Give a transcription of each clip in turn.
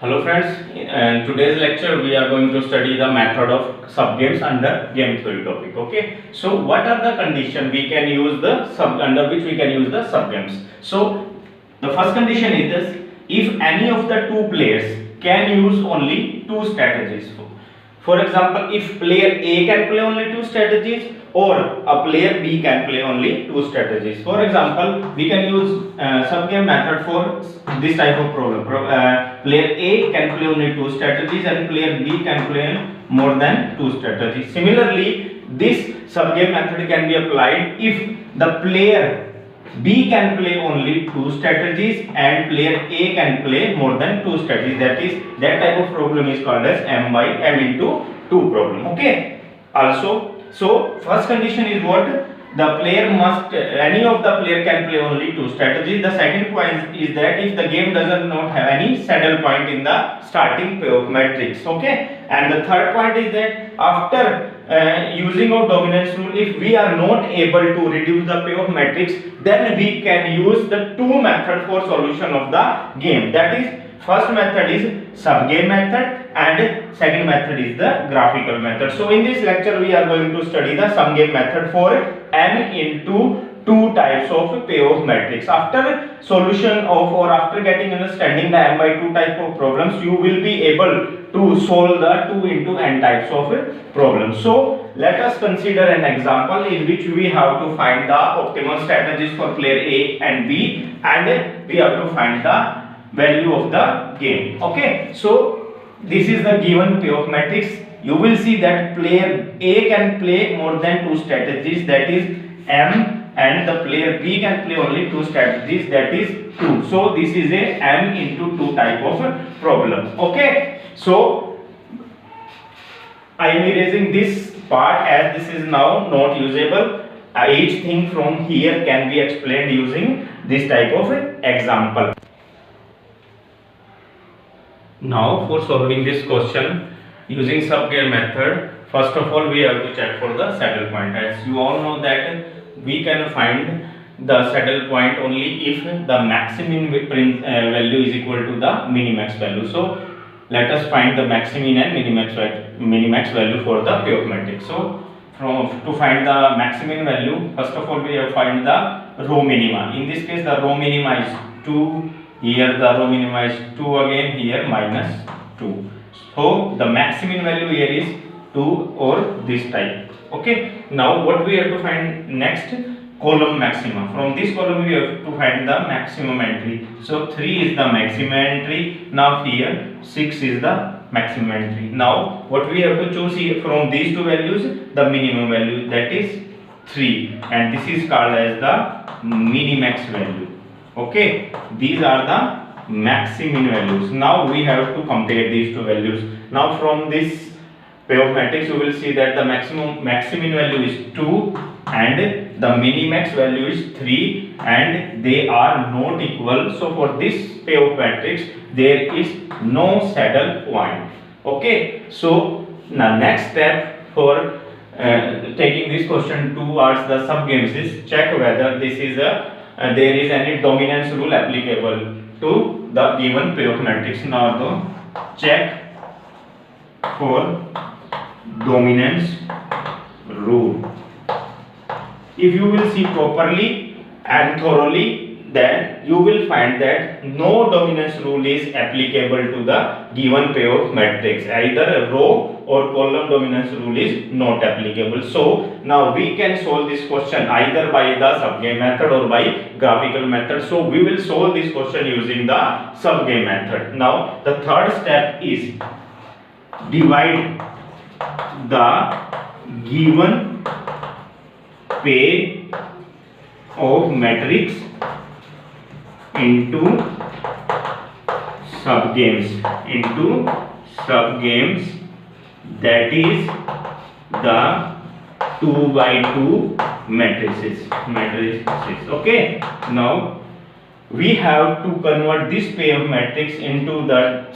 Hello friends, in today's lecture we are going to study the method of subgames under game theory topic. Okay, so what are the conditions we can use the under which we can use the subgames? So the first condition is this: if any of the two players can use only two strategies. For example, if player A can play only two strategies or a player B can play only two strategies. For example, we can use subgame method for this type of problem. Player A can play only two strategies and player B can play more than two strategies. Similarly, this subgame method can be applied if the player B can play only two strategies and player A can play more than two strategies. That type of problem is called as M by M into 2 problem. Okay. Also, so first condition is what? The player must, any of the player can play only two strategies. The second point is that if the game does not have any saddle point in the starting payoff matrix. Okay. And the third point is that after using of dominance rule, if we are not able to reduce the payoff matrix, then we can use the two method for solution of the game. That is, first method is subgame method and second method is the graphical method. So in this lecture we are going to study the subgame method for M into two types of payoff matrix. After solution of or after getting understanding the M by 2 type of problems, you will be able to solve the 2 into N types of problems. So let us consider an example in which we have to find the optimal strategies for player A and B, and we have to find the value of the game. Okay, so this is the given payoff matrix. You will see that player A can play more than two strategies, that is M, and the player B can play only two strategies, that is 2. So this is a M into 2 type of problem. Okay, so I am erasing this part as this is now not usable. Each thing from here can be explained using this type of example. Now for solving this question using subgame method, first of all we have to check for the saddle point. As you all know that we can find the saddle point only if the maximum value is equal to the minimax value. So let us find the maximum and minimax value for the payoff matrix. So to find the maximum value, first of all we have to find the row minima. In this case the row minima is 2. Here the row minima is 2 again, here minus 2. So the maximum value here is 2 or this type. Okay. Now what we have to find next? Column maxima. From this column we have to find the maximum entry. So 3 is the maximum entry. Now here 6 is the maximum entry. Now what we have to choose here from these two values? The minimum value, that is 3, and this is called as the minimax value. Okay, these are the maximum values. Now we have to compare these two values. Now from this payoff matrix you will see that the maximum value is 2 and the minimax value is 3, and they are not equal. So for this payoff matrix there is no saddle point. Okay, so the next step for taking this question towards the subgames is check whether this is there is any dominance rule applicable to the given payoff matrix. Now to check for dominance rule. If you will see properly and thoroughly, then you will find that no dominance rule is applicable to the given payoff matrix. Either row or column dominance rule is not applicable. So now we can solve this question either by the subgame method or by graphical method. So we will solve this question using the subgame method. Now the third step is divide the given payoff matrix into subgames, that is the 2 by 2 matrices. Okay, now we have to convert this payoff matrix into the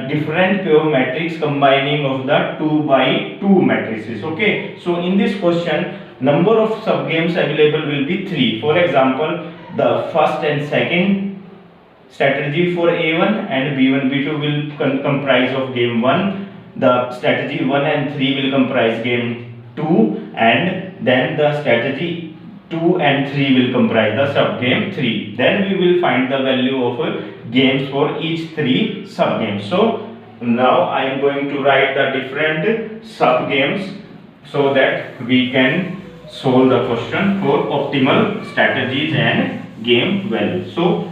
different payoff matrix combining of the 2 by 2 matrices. Okay, so in this question number of subgames available will be 3. For example, the first and second strategy for A1 and B1, B2 will comprise of game 1. The strategy 1 and 3 will comprise game 2, and then the strategy 2 and 3 will comprise the subgame 3. Then we will find the value of games for each 3 subgames. So now I am going to write the different subgames so that we can solve the question for optimal strategies and game values. So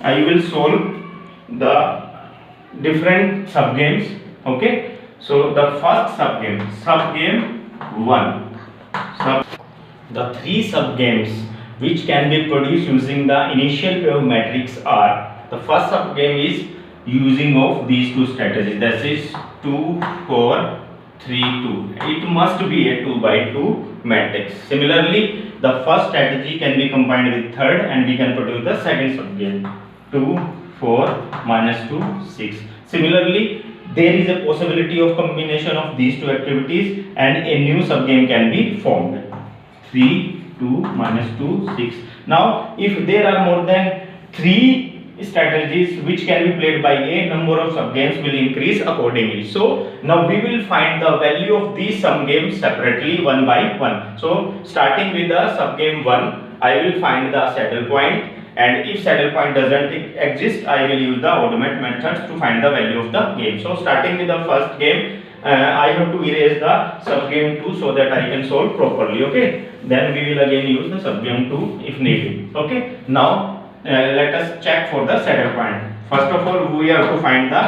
I will solve the different subgames. Okay, so the first subgame 1. The 3 subgames which can be produced using the initial pair of matrix are, the first subgame is using of these 2 strategies, that is 2 4 3 2. It must be a 2 by 2 matrix. Similarly, the first strategy can be combined with third and we can produce the second subgame, 2 4 minus 2 6. Similarly, there is a possibility of combination of these 2 activities and a new subgame can be formed, 3 2 minus 2 6. Now if there are more than 3 strategies which can be played by a, number of subgames will increase accordingly. So now we will find the value of these subgames separately one by one. So starting with the subgame 1, I will find the saddle point, and if saddle point doesn't exist, I will use the augment methods to find the value of the game. So starting with the first game, I have to erase the subgame 2 so that I can solve properly. Okay, then we will again use the subgame 2 if needed. Okay, now let us check for the saddle point. First of all, we have to find the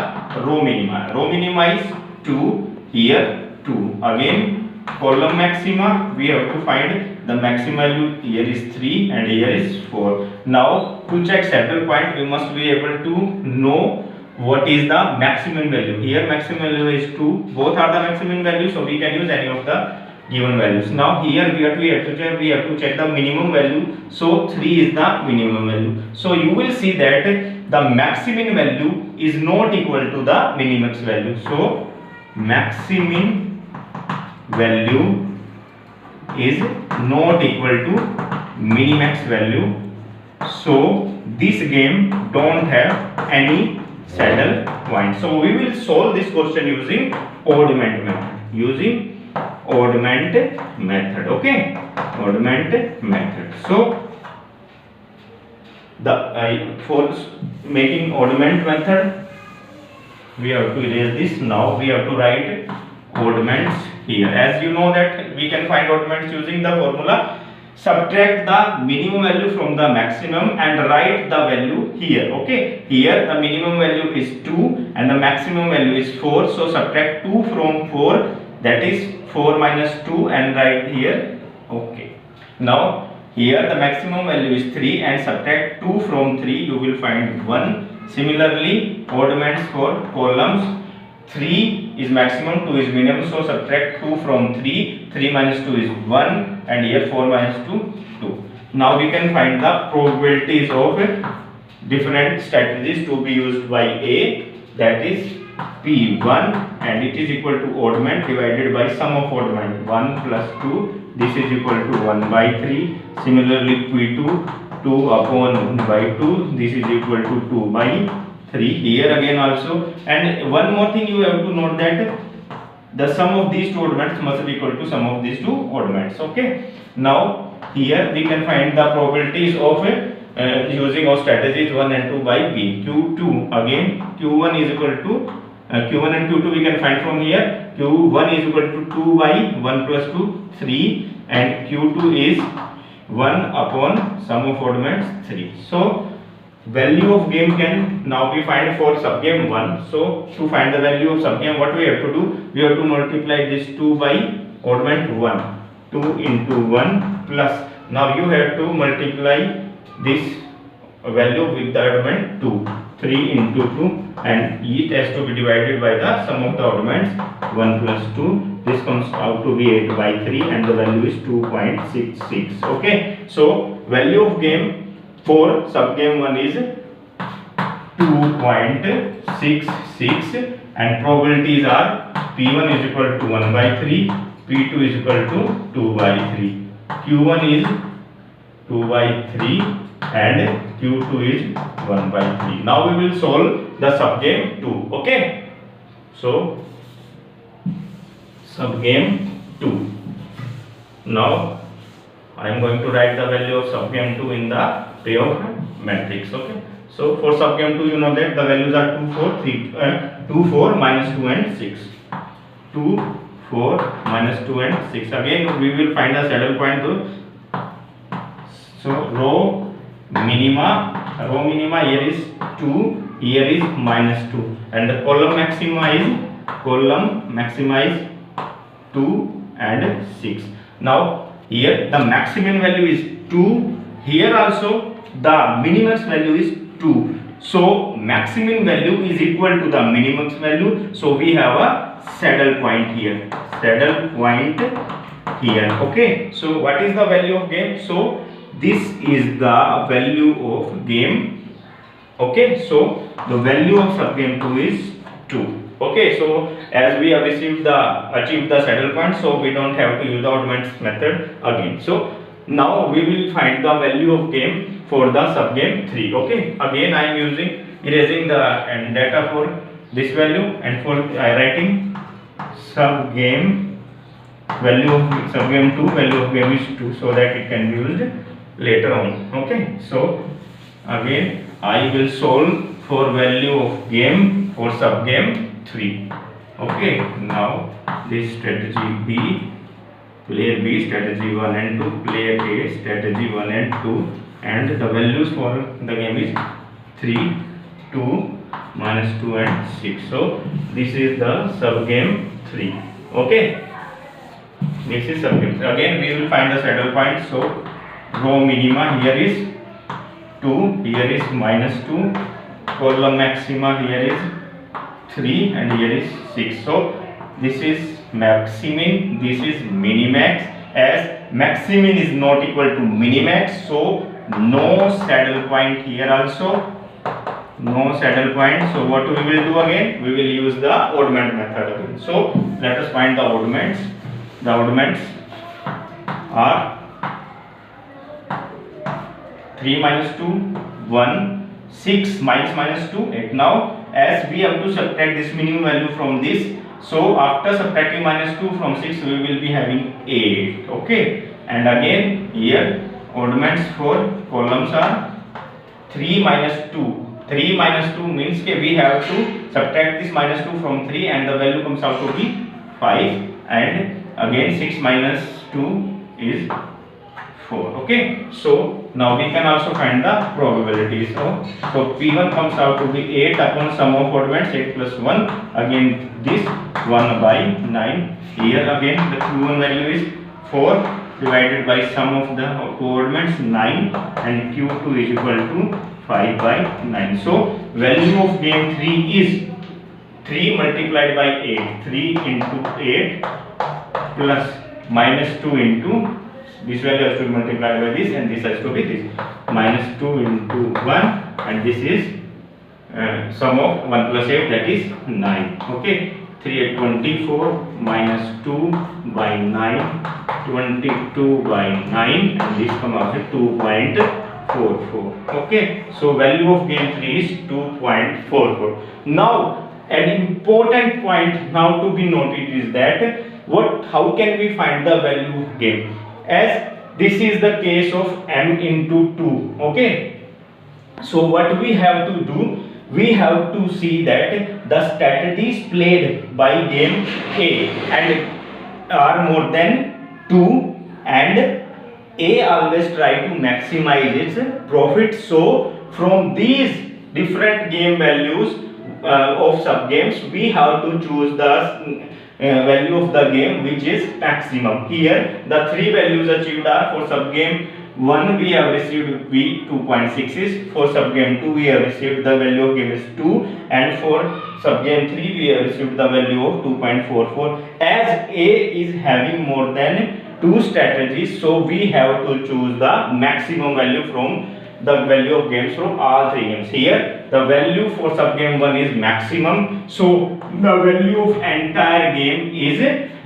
row minima. Row minima is 2, here 2. Again, column maxima, we have to find the maximum value, here is 3 and here is 4. Now to check saddle point, we must be able to know what is the maximum value. Here maximum value is 2, both are the maximum value, so we can use any of the given values. Now here we have to check the minimum value. So 3 is the minimum value. So you will see that the maximum value is not equal to the minimax value. So maximum value is not equal to minimax value. So this game don't have any saddle point. So we will solve this question using augment method. Okay, augment method. So for making augment method, we have to erase this. Now we have to write augments here. As you know that we can find augments using the formula, subtract the minimum value from the maximum and write the value here. Okay, here the minimum value is 2 and the maximum value is 4. So subtract 2 from 4, that is 4 minus 2, and write here. Okay, now here the maximum value is 3 and subtract 2 from 3, you will find 1. Similarly, augments for columns, 3 is maximum, 2 is minimum, so subtract 2 from 3, 3 minus 2 is 1, and here 4 minus 2, 2. Now we can find the probabilities of different strategies to be used by A, that is P1, and it is equal to augment divided by sum of augment, 1 plus 2, this is equal to 1 by 3. Similarly P2, 2 upon 1 by 2, this is equal to 2 by 3. Here again also, and one more thing you have to note that the sum of these 2 augments must be equal to sum of these 2 augments. Okay, now here we can find the probabilities of using our strategies 1 and 2 by B. Q2, again Q1 is equal to Q1 and Q2 we can find from here. Q1 is equal to 2 by 1 plus 2, 3, and Q2 is 1 upon sum of augments 3. So value of game can now be find for subgame 1. So to find the value of subgame, what we have to do? We have to multiply this 2 by augment 1. 2 into 1 plus, now you have to multiply this value with the augment 2. 3 into 2, and it has to be divided by the sum of the augments 1 plus 2. This comes out to be 8 by 3 and the value is 2.66. Okay, so value of game for subgame 1 is 2.66 and probabilities are P1 is equal to 1 by 3, P2 is equal to 2 by 3. Q1 is 2 by 3 and q2 is 1 by 3. Now we will solve the subgame 2. Okay, so subgame 2. Now I am going to write the value of subgame 2 in the payoff matrix. Okay, so for subgame 2 you know that the values are 2 4 3 2 4 minus 2 and 6. 2 4 minus 2 and 6. Again we will find the saddle point to, so row minima here is 2, here is minus 2, and the column maxima is 2 and 6. Now here the maximum value is 2, here also the minimax value is 2. So maximum value is equal to the minimax value. So we have a saddle point here. Okay, so what is the value of game? So this is the value of game. Okay, so the value of subgame 2 is 2. Okay, so as we have achieved the saddle point, so we don't have to use the oddments method again. So now we will find the value of game for the subgame 3. Okay, again I am erasing the data for this value, and for writing subgame value of subgame 2, value of game is 2, so that it can be used later on. Okay, so again I will solve for value of game for subgame 3. Okay, now this strategy B, player B strategy 1 and 2, player A strategy 1 and 2, and the values for the game is 3, 2, minus 2 and 6. So this is the subgame 3. Okay, this is subgame. Again we will find the saddle point. So row minima here is 2, here is minus 2, column maxima here is 3 and here is 6. So this is maximum, this is minimax. As maximum is not equal to minimax, so no saddle point here also, no saddle point. So what we will do again? We will use the oddment method again. So let us find the oddments. The oddments are 3 minus 2, 1, 6 minus 2, 8. Now as we have to subtract this minimum value from this, so after subtracting minus 2 from 6 we will be having 8. Okay, and again here oddments for columns are 3 minus 2. 3 minus 2 means that we have to subtract this minus 2 from 3 and the value comes out to be 5, and again 6 minus 2 is 4. Okay, so now we can also find the probabilities. So P1 comes out to be 8 upon sum of oddments, 8 plus 1, again this 1 by 9. Here again the Q1 value is 4 divided by sum of the oddments 9, and Q2 is equal to 5 by 9. So value of game 3 is 3 multiplied by 8, 3 into 8 plus minus 2 into this value has to be multiplied by this, and this has to be this, minus 2 into 1, and this is sum of 1 plus 8, that is 9. Okay, 3 at 24 minus 2 by 9, 22 by 9, and this comes out to 2.44. Okay, so value of game 3 is 2.44. Now an important point now to be noted is that how can we find the value of game, as this is the case of m into 2. Okay, so what we have to do, we have to see that the strategies played by game A and are more than 2, and A always try to maximize its profit. So from these different game values of subgames, we have to choose the value of the game which is maximum. Here the three values achieved are: for subgame 1 we have received V 2.6 is, for subgame 2 we have received the value of game is 2, and for subgame 3 we have received the value of 2.44. As A is having more than 2 strategies, so we have to choose the maximum value from the value of games from all 3 games. Here the value for subgame 1 is maximum, so the value of entire game is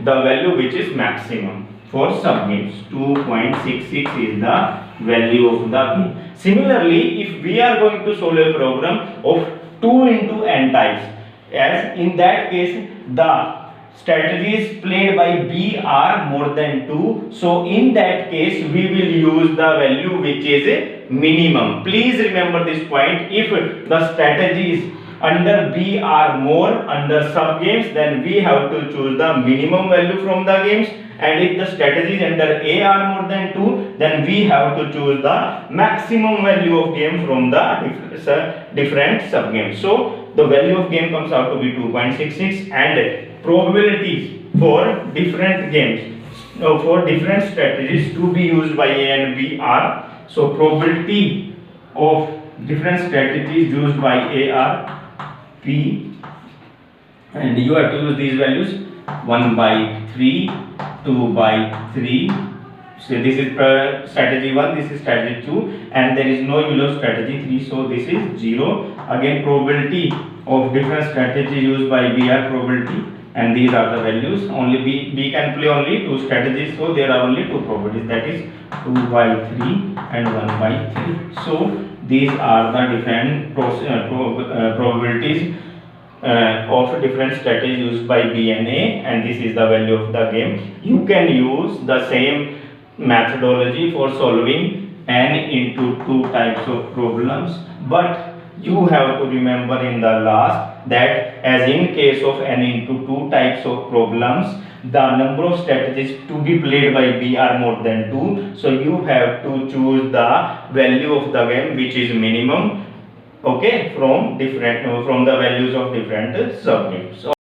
the value which is maximum for subgames. 2.66 is the value of the game. Similarly, if we are going to solve a program of 2 into n types, as in that case the strategies played by B are more than 2, so in that case we will use the value which is a minimum. Please remember this point. If the strategies under B are more under sub games, then we have to choose the minimum value from the games, and if the strategies under A are more than 2, then we have to choose the maximum value of game from the different sub games. So the value of game comes out to be 2.66, and probabilities for different games, for different strategies to be used by A and B are, so probability of different strategies used by A are P, and you have to use these values: 1 by 3, 2 by 3. So this is strategy 1, this is strategy 2, and there is no use of strategy 3, so this is 0. Again, probability of different strategies used by B are probability, and these are the values. Only B can play only 2 strategies, so there are only 2 probabilities, that is 2 by 3 and 1 by 3. So these are the different probabilities of different strategies used by B and A, and this is the value of the game. You can use the same methodology for solving n into 2 types of problems, but you have to remember in the last that as in case of n into 2 types of problems, the number of strategies to be played by B are more than 2, so you have to choose the value of the game which is minimum, okay, from the values of different sub games.